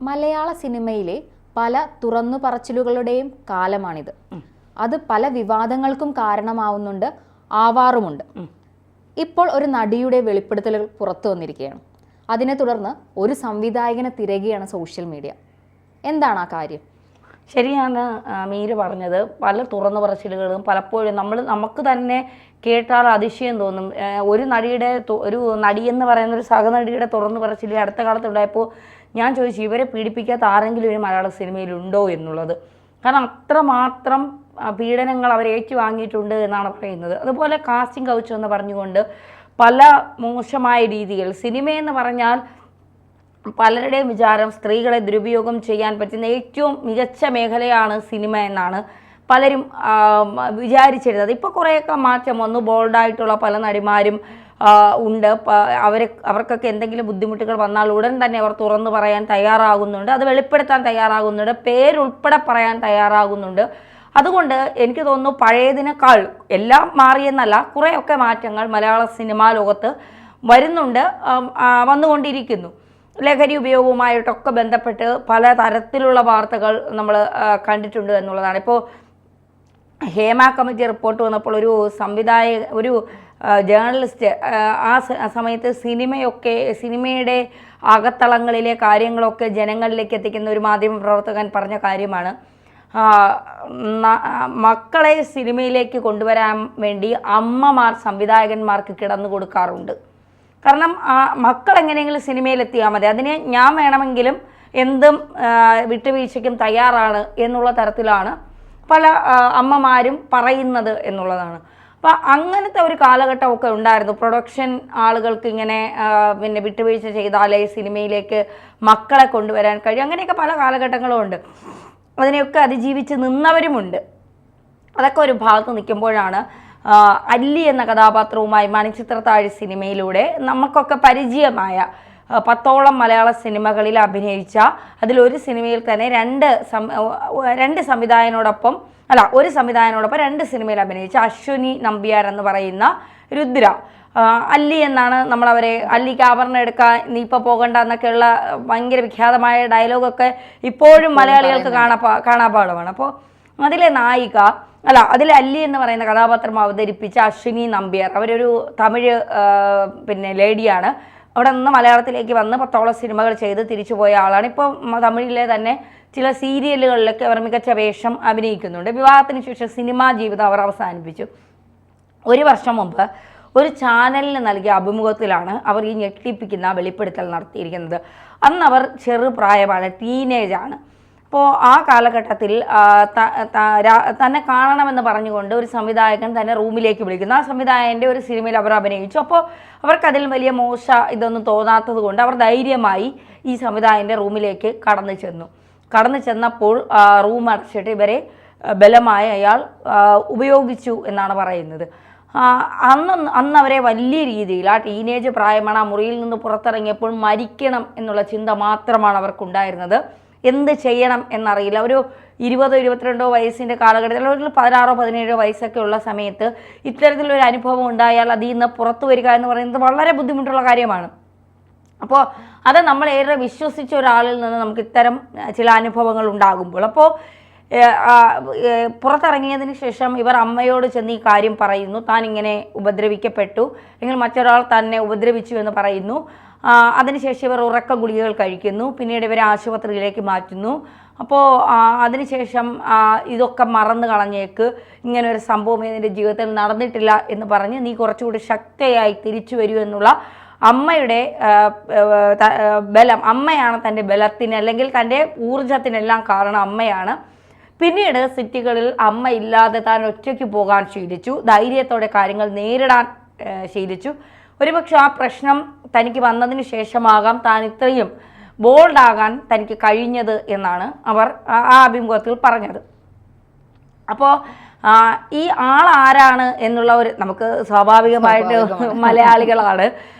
മലയാള സിനിമയിലെ പല തുറന്നു പറച്ചിലുകളുടെയും കാലമാണിത്. അത് പല വിവാദങ്ങൾക്കും കാരണമാവുന്നുണ്ട്, ആവാറുമുണ്ട്. ഇപ്പോൾ ഒരു നടിയുടെ വെളിപ്പെടുത്തലുകൾ പുറത്തു വന്നിരിക്കുകയാണ്. അതിനെ തുടർന്ന് ഒരു സംവിധായകനെ തിരയുകയാണ് സോഷ്യൽ മീഡിയ. എന്താണ് ആ കാര്യം? ശരിയാണ് മീര പറഞ്ഞത്. പല തുറന്നു പറച്ചിലുകളും പലപ്പോഴും നമുക്ക് തന്നെ കേട്ടാൽ അതിശയം തോന്നും. ഒരു നടിയെന്ന് പറയുന്ന ഒരു സഹനടിയുടെ തുറന്നു പറച്ചിൽ അടുത്ത കാലത്ത് ഉണ്ടായപ്പോൾ ഞാൻ ചോദിച്ചു, ഇവരെ പീഡിപ്പിക്കാത്ത ആരെങ്കിലും ഒരു മലയാള സിനിമയിലുണ്ടോ എന്നുള്ളത്. കാരണം അത്രമാത്രം പീഡനങ്ങൾ അവർ ഏറ്റുവാങ്ങിയിട്ടുണ്ട് എന്നാണ് പറയുന്നത്. അതുപോലെ കാസ്റ്റിംഗ് കൗച്ച് എന്ന് പറഞ്ഞുകൊണ്ട് പല മോശമായ രീതികൾ, സിനിമയെന്ന് പറഞ്ഞാൽ പലരുടെയും വിചാരം സ്ത്രീകളെ ദുരുപയോഗം ചെയ്യാൻ പറ്റുന്ന ഏറ്റവും മികച്ച മേഖലയാണ് സിനിമ എന്നാണ് പലരും വിചാരിച്ചിരുന്നത്. ഇപ്പോൾ കുറേയൊക്കെ മാറ്റം വന്നു. ബോൾഡായിട്ടുള്ള പല നടിമാരും ഉണ്ട്. അവർക്കൊക്കെ എന്തെങ്കിലും ബുദ്ധിമുട്ടുകൾ വന്നാൽ ഉടൻ തന്നെ അവർ തുറന്നു പറയാൻ തയ്യാറാകുന്നുണ്ട്, അത് വെളിപ്പെടുത്താൻ തയ്യാറാകുന്നുണ്ട്, പേരുൾപ്പെടെ പറയാൻ തയ്യാറാകുന്നുണ്ട്. അതുകൊണ്ട് എനിക്ക് തോന്നുന്നു പഴയതിനേക്കാൾ എല്ലാം മാറിയെന്നല്ല, കുറേയൊക്കെ മാറ്റങ്ങൾ മലയാള സിനിമാ ലോകത്ത് വന്നുകൊണ്ടിരിക്കുന്നു. ലഹരി ഉപയോഗവുമായിട്ടൊക്കെ ബന്ധപ്പെട്ട് പല തരത്തിലുള്ള വാർത്തകൾ നമ്മൾ കണ്ടിട്ടുണ്ട് എന്നുള്ളതാണ്. ഇപ്പോൾ ഹേമ കമ്മിറ്റി റിപ്പോർട്ട് വന്നപ്പോൾ ഒരു ജേർണലിസ്റ്റ് ആ സമയത്ത് സിനിമയുടെ അകത്തളങ്ങളിലെ കാര്യങ്ങളൊക്കെ ജനങ്ങളിലേക്ക് എത്തിക്കുന്ന ഒരു മാധ്യമ പ്രവർത്തകൻ പറഞ്ഞ കാര്യമാണ്, മക്കളെ സിനിമയിലേക്ക് കൊണ്ടുവരാൻ വേണ്ടി അമ്മമാർ സംവിധായകന്മാർക്ക് കിടന്നു കൊടുക്കാറുണ്ട്. കാരണം മക്കൾ എങ്ങനെയെങ്കിലും സിനിമയിലെത്തിയാൽ മതി, അതിന് ഞാൻ വേണമെങ്കിലും എന്തും വിട്ടുവീഴ്ചയ്ക്കും തയ്യാറാണ് എന്നുള്ള തരത്തിലാണ് പല അമ്മമാരും പറയുന്നത് എന്നുള്ളതാണ്. അപ്പോൾ അങ്ങനത്തെ ഒരു കാലഘട്ടമൊക്കെ ഉണ്ടായിരുന്നു. പ്രൊഡക്ഷൻ ആളുകൾക്ക് ഇങ്ങനെ വിട്ടുവീഴ്ച ചെയ്താലേ സിനിമയിലേക്ക് മക്കളെ കൊണ്ടുവരാൻ കഴിയും. അങ്ങനെയൊക്കെ പല കാലഘട്ടങ്ങളും ഉണ്ട്. അതിനെയൊക്കെ അതിജീവിച്ച് നിന്നവരുമുണ്ട്. അതൊക്കെ ഒരു ഭാഗത്ത് നിൽക്കുമ്പോഴാണ് അല്ലി എന്ന കഥാപാത്രവുമായി മണിച്ചിത്രത്താഴ് സിനിമയിലൂടെ നമുക്കൊക്കെ പരിചയമായ 10ഓളം മലയാള സിനിമകളിൽ അഭിനയിച്ച, അതിലൊരു സിനിമയിൽ തന്നെ ഒരു സംവിധായകനോടൊപ്പം 2 സിനിമയിൽ അഭിനയിച്ച അശ്വിനി നമ്പ്യാർ എന്ന് പറയുന്ന രുദ്ര, അല്ലി എന്നാണ് നമ്മളവരെ, അല്ലിക്ക് ആഭരണം എടുക്കാൻ നീ ഇപ്പോൾ പോകണ്ട എന്നൊക്കെയുള്ള ഭയങ്കര വിഖ്യാതമായ ഡയലോഗൊക്കെ ഇപ്പോഴും മലയാളികൾക്ക് കാണാപാഠമാണ്. അപ്പോൾ അതിലെ നായിക അതിൽ അല്ലി എന്ന് പറയുന്ന കഥാപാത്രം അവതരിപ്പിച്ച അശ്വിനി നമ്പ്യാർ, അവരൊരു തമിഴ് ലേഡിയാണ്. അവിടെ നിന്ന് മലയാളത്തിലേക്ക് വന്ന് 10ഓളം സിനിമകൾ ചെയ്ത് തിരിച്ചു പോയ ആളാണ്. ഇപ്പോൾ തമിഴിലെ തന്നെ ചില സീരിയലുകളിലൊക്കെ അവർ മികച്ച വേഷം അഭിനയിക്കുന്നുണ്ട്. വിവാഹത്തിന് ശേഷം സിനിമാ ജീവിതം അവർ അവസാനിപ്പിച്ചു. 1 വർഷം മുമ്പ് ഒരു ചാനലിന് നൽകിയ അഭിമുഖത്തിലാണ് അവർ ഈ ഞെട്ടിപ്പിക്കുന്ന വെളിപ്പെടുത്തൽ നടത്തിയിരിക്കുന്നത്. അന്ന് അവർ ചെറുപ്രായമാണ്, ടീനേജാണ്. അപ്പോൾ ആ കാലഘട്ടത്തിൽ തന്നെ കാണണമെന്ന് പറഞ്ഞുകൊണ്ട് ഒരു സംവിധായകൻ തന്നെ റൂമിലേക്ക് വിളിക്കുന്നു. ആ സംവിധായകൻ്റെ ഒരു സിനിമയിൽ അവർ അഭിനയിച്ചു. അപ്പോൾ അവർക്കതിൽ വലിയ ഇതൊന്നും തോന്നാത്തത് കൊണ്ട് അവർ ധൈര്യമായി ഈ സംവിധായകൻ്റെ റൂമിലേക്ക് കടന്നു ചെന്നപ്പോൾ റൂം അടച്ചിട്ട് ഇവരെ ബലമായി അയാൾ ഉപയോഗിച്ചു എന്നാണ് പറയുന്നത്. അന്ന് അവരെ വലിയ രീതിയിൽ, ആ ടീനേജ് പ്രായമാണ്, ആ മുറിയിൽ നിന്ന് പുറത്തിറങ്ങിയപ്പോൾ മരിക്കണം എന്നുള്ള ചിന്ത മാത്രമാണ് അവർക്കുണ്ടായിരുന്നത്. എന്ത് ചെയ്യണം എന്നറിയില്ല. ഒരു 20-22 വയസ്സിൻ്റെ കാലഘട്ടത്തിൽ, ഒരു 16-17 വയസ്സൊക്കെ ഉള്ള സമയത്ത് ഇത്തരത്തിലൊരു അനുഭവം ഉണ്ടായാൽ അതിൽ നിന്ന് പുറത്തു വരിക എന്ന് പറയുന്നത് വളരെ ബുദ്ധിമുട്ടുള്ള കാര്യമാണ്. അപ്പോൾ അത് നമ്മൾ ഏറെ വിശ്വസിച്ച ഒരാളിൽ നിന്ന് നമുക്ക് ഇത്തരം ചില അനുഭവങ്ങൾ ഉണ്ടാകുമ്പോൾ, അപ്പോൾ പുറത്തിറങ്ങിയതിന് ശേഷം ഇവർ അമ്മയോട് ചെന്ന് ഈ കാര്യം പറയുന്നു. താൻ ഇങ്ങനെ ഉപദ്രവിക്കപ്പെട്ടു, അല്ലെങ്കിൽ മറ്റൊരാൾ തന്നെ ഉപദ്രവിച്ചു എന്ന് പറയുന്നു. അതിനുശേഷം ഇവർ ഉറക്ക ഗുളികകൾ കഴിക്കുന്നു. പിന്നീട് ഇവരെ ആശുപത്രിയിലേക്ക് മാറ്റുന്നു. അപ്പോൾ അതിനുശേഷം ഇതൊക്കെ മറന്നു കളഞ്ഞേക്ക്, ഇങ്ങനെ ഒരു സംഭവം എൻ്റെ ജീവിതത്തിൽ നടന്നിട്ടില്ല എന്ന് പറഞ്ഞ് നീ കുറച്ചുകൂടി ശക്തിയായി തിരിച്ചു വരൂ എന്നുള്ള അമ്മയുടെ ബലം, അമ്മയാണ് തൻ്റെ ബലത്തിന് അല്ലെങ്കിൽ തൻ്റെ ഊർജത്തിനെല്ലാം കാരണം അമ്മയാണ്. പിന്നീട് സിറ്റികളിൽ അമ്മ ഇല്ലാതെ താൻ ഒറ്റയ്ക്ക് പോകാൻ ശീലിച്ചു, ധൈര്യത്തോടെ കാര്യങ്ങൾ നേരിടാൻ ശീലിച്ചു. ഒരുപക്ഷെ ആ പ്രശ്നം തനിക്ക് വന്നതിന് ശേഷമാകാം താൻ ഇത്രയും ബോൾഡാകാൻ തനിക്ക് കഴിഞ്ഞത് എന്നാണ് അവർ ആ അഭിമുഖത്തിൽ പറഞ്ഞത്. അപ്പോൾ ഈ ആളാരാണ് എന്നുള്ള നമുക്ക് സ്വാഭാവികമായിട്ട് മലയാളികളാണ്,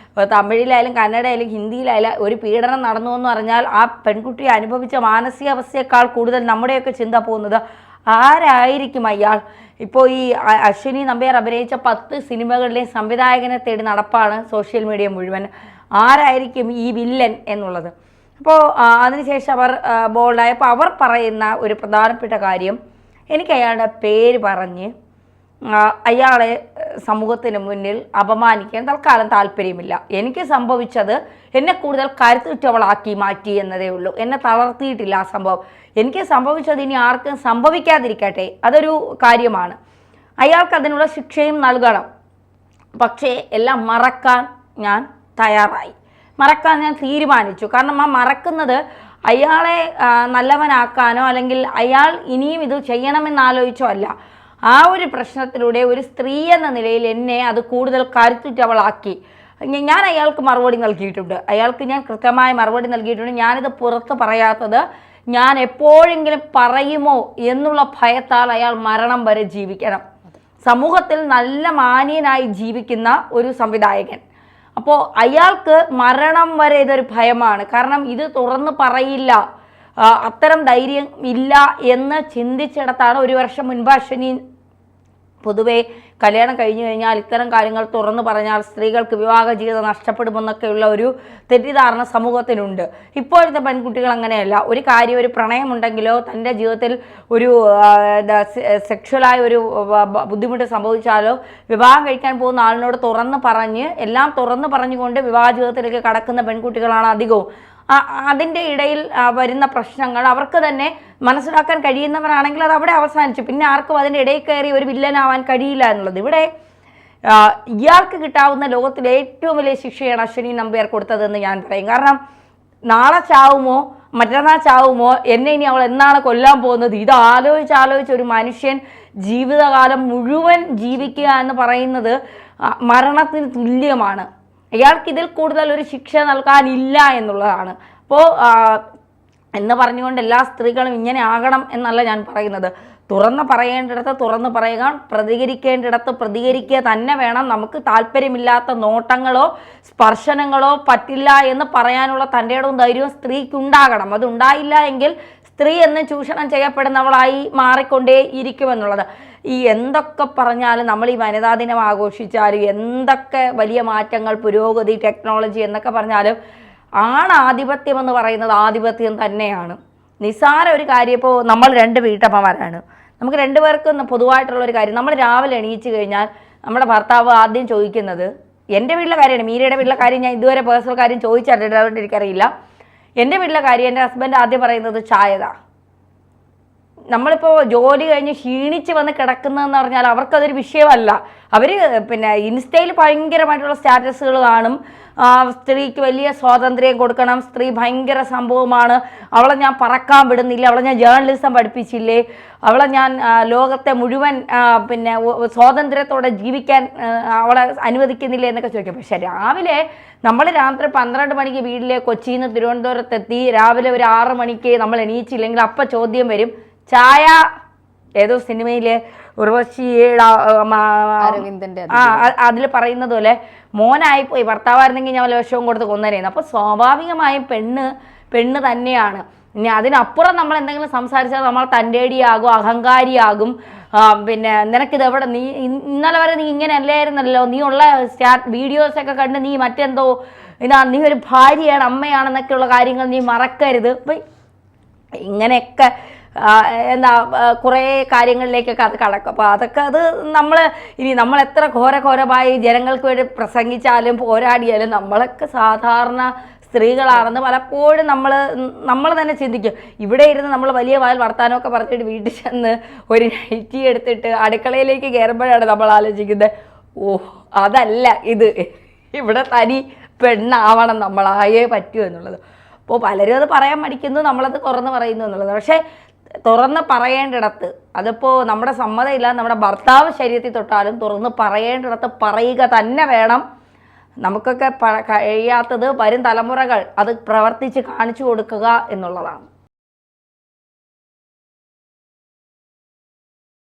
തമിഴിലായാലും കന്നഡയിലും ഹിന്ദിയിലായാലും ഒരു പീഡനം നടന്നു എന്ന് പറഞ്ഞാൽ ആ പെൺകുട്ടി അനുഭവിച്ച മാനസികാവസ്ഥയേക്കാൾ കൂടുതൽ നമ്മുടെയൊക്കെ ചിന്ത പോകുന്നത് ആരായിരിക്കും അയാൾ. ഇപ്പോൾ ഈ അശ്വിനി നമ്പ്യാർ അഭിനയിച്ച 10 സിനിമകളിലെയും സംവിധായകനെ തേടി നടപ്പാണ് സോഷ്യൽ മീഡിയ മുഴുവൻ. ആരായിരിക്കും ഈ വില്ലൻ എന്നുള്ളത്. അപ്പോൾ അതിനുശേഷം അവർ ബോൾഡായപ്പോൾ അവർ പറയുന്ന ഒരു പ്രധാനപ്പെട്ട കാര്യം, എനിക്ക് അയാളുടെ പേര് പറഞ്ഞ് അയാളെ സമൂഹത്തിന് മുന്നിൽ അപമാനിക്കാൻ തൽക്കാലം താല്പര്യമില്ല. എനിക്ക് സംഭവിച്ചത് എന്നെ കൂടുതൽ കരുത്തുറ്റവളാക്കി മാറ്റി എന്നതേ ഉള്ളൂ. എന്നെ തളർത്തിയിട്ടില്ല ആ സംഭവം. എനിക്ക് സംഭവിച്ചത് ഇനി ആർക്കും സംഭവിക്കാതിരിക്കട്ടെ, അതൊരു കാര്യമാണ്. അയാൾക്ക് അതിനുള്ള ശിക്ഷയും നൽകണം. പക്ഷേ എല്ലാം മറക്കാൻ ഞാൻ തയ്യാറായി, മറക്കാൻ ഞാൻ തീരുമാനിച്ചു. കാരണം ആ മറക്കുന്നത് അയാളെ നല്ലവനാക്കാനോ അല്ലെങ്കിൽ അയാൾ ഇനിയും ഇത് ചെയ്യണമെന്നാലോചിച്ചോ അല്ല. ആ ഒരു പ്രശ്നത്തിലൂടെ ഒരു സ്ത്രീ എന്ന നിലയിൽ എന്നെ അത് കൂടുതൽ കരുത്തുറ്റവളാക്കി. ഞാൻ അയാൾക്ക് മറുപടി നൽകിയിട്ടുണ്ട്, അയാൾക്ക് ഞാൻ കൃത്യമായ മറുപടി നൽകിയിട്ടുണ്ട്. ഞാനിത് പുറത്ത് പറയാത്തത് ഞാൻ എപ്പോഴെങ്കിലും പറയുമോ എന്നുള്ള ഭയത്താൽ അയാൾ മരണം വരെ ജീവിക്കണം. സമൂഹത്തിൽ നല്ല മാന്യനായി ജീവിക്കുന്ന ഒരു സംവിധായകൻ. അപ്പോൾ അയാൾക്ക് മരണം വരെ ഇതൊരു ഭയമാണ്. കാരണം ഇത് തുറന്ന് പറയില്ല, അത്തരം ധൈര്യം ഇല്ല എന്ന് ചിന്തിച്ചിടത്താണ് ഒരു വർഷം മുൻപ് അശ്വിനി പൊതുവെ കല്യാണം കഴിഞ്ഞു കഴിഞ്ഞാൽ ഇത്തരം കാര്യങ്ങൾ തുറന്നു പറഞ്ഞാൽ സ്ത്രീകൾക്ക് വിവാഹ ജീവിതം നഷ്ടപ്പെടുമെന്നൊക്കെയുള്ള ഒരു തെറ്റിദ്ധാരണ സമൂഹത്തിനുണ്ട്. ഇപ്പോഴത്തെ പെൺകുട്ടികൾ അങ്ങനെയല്ല. ഒരു കാര്യം, ഒരു പ്രണയമുണ്ടെങ്കിലോ തൻ്റെ ജീവിതത്തിൽ ഒരു സെക്ഷുവലായ ഒരു ബുദ്ധിമുട്ട് സംഭവിച്ചാലോ വിവാഹം കഴിക്കാൻ പോകുന്ന ആളിനോട് തുറന്ന് പറഞ്ഞ് എല്ലാം തുറന്ന് പറഞ്ഞുകൊണ്ട് വിവാഹ ജീവിതത്തിലേക്ക് കടക്കുന്ന പെൺകുട്ടികളാണ് അധികവും. അതിൻ്റെ ഇടയിൽ വരുന്ന പ്രശ്നങ്ങൾ അവർക്ക് തന്നെ മനസ്സിലാക്കാൻ കഴിയുന്നവരാണെങ്കിൽ അത് അവിടെ അവസാനിച്ചു. പിന്നെ ആർക്കും അതിൻ്റെ ഇടയിൽ കയറി ഒരു വില്ലനാവാൻ കഴിയില്ല എന്നുള്ളത്. ഇവിടെ ഇയാൾക്ക് കിട്ടാവുന്ന ലോകത്തിലെ ഏറ്റവും വലിയ ശിക്ഷയാണ് അശ്വിനി നമ്പ്യാർ കൊടുത്തതെന്ന് ഞാൻ പറയും. കാരണം നാളെ ചാവുമോ മറ്റന്നാൾ ചാവുമോ, എന്നെ ഇനി അവൾ എന്നാണ് കൊല്ലാൻ പോകുന്നത്, ഇത് ആലോചിച്ച് ഒരു മനുഷ്യൻ ജീവിതകാലം മുഴുവൻ ജീവിക്കുക എന്ന് പറയുന്നത് മരണത്തിന് തുല്യമാണ്. അയാൾക്ക് ഇതിൽ കൂടുതൽ ഒരു ശിക്ഷ നൽകാനില്ല എന്നുള്ളതാണ്. അപ്പോൾ എന്ന് പറഞ്ഞുകൊണ്ട് എല്ലാ സ്ത്രീകളും ഇങ്ങനെ ആകണം എന്നല്ല ഞാൻ പറയുന്നത്. തുറന്ന് പറയേണ്ടിടത്ത് തുറന്ന് പറയുക, പ്രതികരിക്കേണ്ടിടത്ത് പ്രതികരിക്കുക തന്നെ വേണം. നമുക്ക് താല്പര്യമില്ലാത്ത നോട്ടങ്ങളോ സ്പർശനങ്ങളോ പറ്റില്ല എന്ന് പറയാനുള്ള തൻ്റെ ഇടവും ധൈര്യവും സ്ത്രീക്കുണ്ടാകണം. അതുണ്ടായില്ല എങ്കിൽ സ്ത്രീ എന്ന് ചൂഷണം ചെയ്യപ്പെടുന്നവളായി മാറിക്കൊണ്ടേ ഇരിക്കുമെന്നുള്ളത്. ഈ എന്തൊക്കെ പറഞ്ഞാലും നമ്മൾ ഈ വനിതാ ദിനം ആഘോഷിച്ചാലും എന്തൊക്കെ വലിയ മാറ്റങ്ങൾ, പുരോഗതി, ടെക്നോളജി എന്നൊക്കെ പറഞ്ഞാലും ആണാധിപത്യം എന്ന് പറയുന്നത് ആധിപത്യം തന്നെയാണ്. നിസ്സാര ഒരു കാര്യം, ഇപ്പോൾ നമ്മൾ 2 വീട്ടമ്മമാരാണ്, നമുക്ക് 2 പേർക്കും പൊതുവായിട്ടുള്ളൊരു കാര്യം, നമ്മൾ രാവിലെ എണീച്ച് കഴിഞ്ഞാൽ നമ്മുടെ ഭർത്താവ് ആദ്യം ചോദിക്കുന്നത്, എൻ്റെ വീട്ടിലെ കാര്യമാണ്, മീരയുടെ വീട്ടിലെ കാര്യം ഞാൻ ഇതുവരെ പേഴ്സണൽ കാര്യം ചോദിച്ചിട്ടുണ്ട്, അതുകൊണ്ട് എനിക്കറിയില്ല. എൻ്റെ വീട്ടിലെ കാര്യം എൻ്റെ ഹസ്ബൻഡ് ആദ്യം പറയുന്നത് ചായതാ. നമ്മളിപ്പോൾ ജോലി കഴിഞ്ഞ് ക്ഷീണിച്ച് വന്ന് കിടക്കുന്നതെന്ന് പറഞ്ഞാൽ അവർക്കതൊരു വിഷയമല്ല. അവർ പിന്നെ ഇൻസ്റ്റയിൽ ഭയങ്കരമായിട്ടുള്ള സ്റ്റാറ്റസുകൾ കാണും, സ്ത്രീക്ക് വലിയ സ്വാതന്ത്ര്യം കൊടുക്കണം, സ്ത്രീ ഭയങ്കര സംഭവമാണ്, അവളെ ഞാൻ പറക്കാൻ വിടുന്നില്ല, അവളെ ഞാൻ ജേർണലിസം പഠിപ്പിച്ചില്ലേ, അവളെ ഞാൻ ലോകത്തെ മുഴുവൻ പിന്നെ സ്വാതന്ത്ര്യത്തോടെ ജീവിക്കാൻ അവളെ അനുവദിക്കുന്നില്ല എന്നൊക്കെ ചോദിക്കും. പക്ഷെ രാവിലെ നമ്മൾ രാത്രി 12 മണിക്ക് വീട്ടിലെ കൊച്ചിയിൽ നിന്ന് തിരുവനന്തപുരത്തെത്തി രാവിലെ ഒരു 6 മണിക്ക് നമ്മൾ എണീച്ചില്ലെങ്കിൽ അപ്പം ചോദ്യം വരും, ചായ. ഏതോ സിനിമയിലെ ഉർവശിയുടെ അതിൽ പറയുന്നത് പോലെ മോനായിപ്പോയി, ഭർത്താവായിരുന്നെങ്കിൽ ഞാൻ വല്ല വിഷവും കൊടുത്ത് കൊന്നേനെന്ന്. അപ്പോൾ സ്വാഭാവികമായും പെണ്ണ് തന്നെയാണ്. ഇനി അതിനപ്പുറം നമ്മൾ എന്തെങ്കിലും സംസാരിച്ചാൽ നമ്മൾ തൻ്റെടിയാകും, അഹങ്കാരിയാകും. പിന്നെ നിനക്കിത് എവിടെ, നീ ഇന്നലെ വരെ നീ ഇങ്ങനെ അല്ലായിരുന്നല്ലോ, നീ ഉള്ള വീഡിയോസൊക്കെ കണ്ട് നീ മറ്റെന്തോ നീ ഒരു ഭാര്യയാണ്, അമ്മയാണെന്നൊക്കെയുള്ള കാര്യങ്ങൾ നീ മറക്കരുത്. അപ്പം ഇങ്ങനെയൊക്കെ കുറേ കാര്യങ്ങളിലേക്കൊക്കെ അത് കടക്കും. അപ്പോൾ അതൊക്കെ നമ്മൾ എത്ര ഘോരമായി ജനങ്ങൾക്ക് വേണ്ടി പ്രസംഗിച്ചാലും പോരാടിയാലും നമ്മളൊക്കെ സാധാരണ സ്ത്രീകളാണെന്ന് പലപ്പോഴും നമ്മൾ തന്നെ ചിന്തിക്കും. ഇവിടെ ഇരുന്ന് നമ്മൾ വലിയ വർത്താനമൊക്കെ പറഞ്ഞിട്ട് വീട്ടിൽ ചെന്ന് ഒരു നൈറ്റി എടുത്തിട്ട് അടുക്കളയിലേക്ക് കയറുമ്പോഴാണ് നമ്മൾ ആലോചിക്കുന്നത്, അതല്ല ഇത്, ഇവിടെ തനി പെണ്ണാവണം, നമ്മളായേ പറ്റൂ എന്നുള്ളത്. അപ്പോൾ പലരും അത് പറയാൻ മടിക്കുന്നു, നമ്മളത് തുറന്ന് പറയുന്നു എന്നുള്ളത്. പക്ഷേ തുറന്ന് പറയേണ്ടിടത്ത്, അതിപ്പോൾ നമ്മുടെ സമ്മതമില്ല, നമ്മുടെ ഭർത്താവ് ശരീരത്തിൽ തൊട്ടാലും തുറന്ന് പറയേണ്ടിടത്ത് പറയുക തന്നെ വേണം. നമുക്കൊക്കെ കഴിയാത്തത് വരും തലമുറകൾ അത് പ്രവർത്തിച്ച് കാണിച്ചു കൊടുക്കുക എന്നുള്ളതാണ്.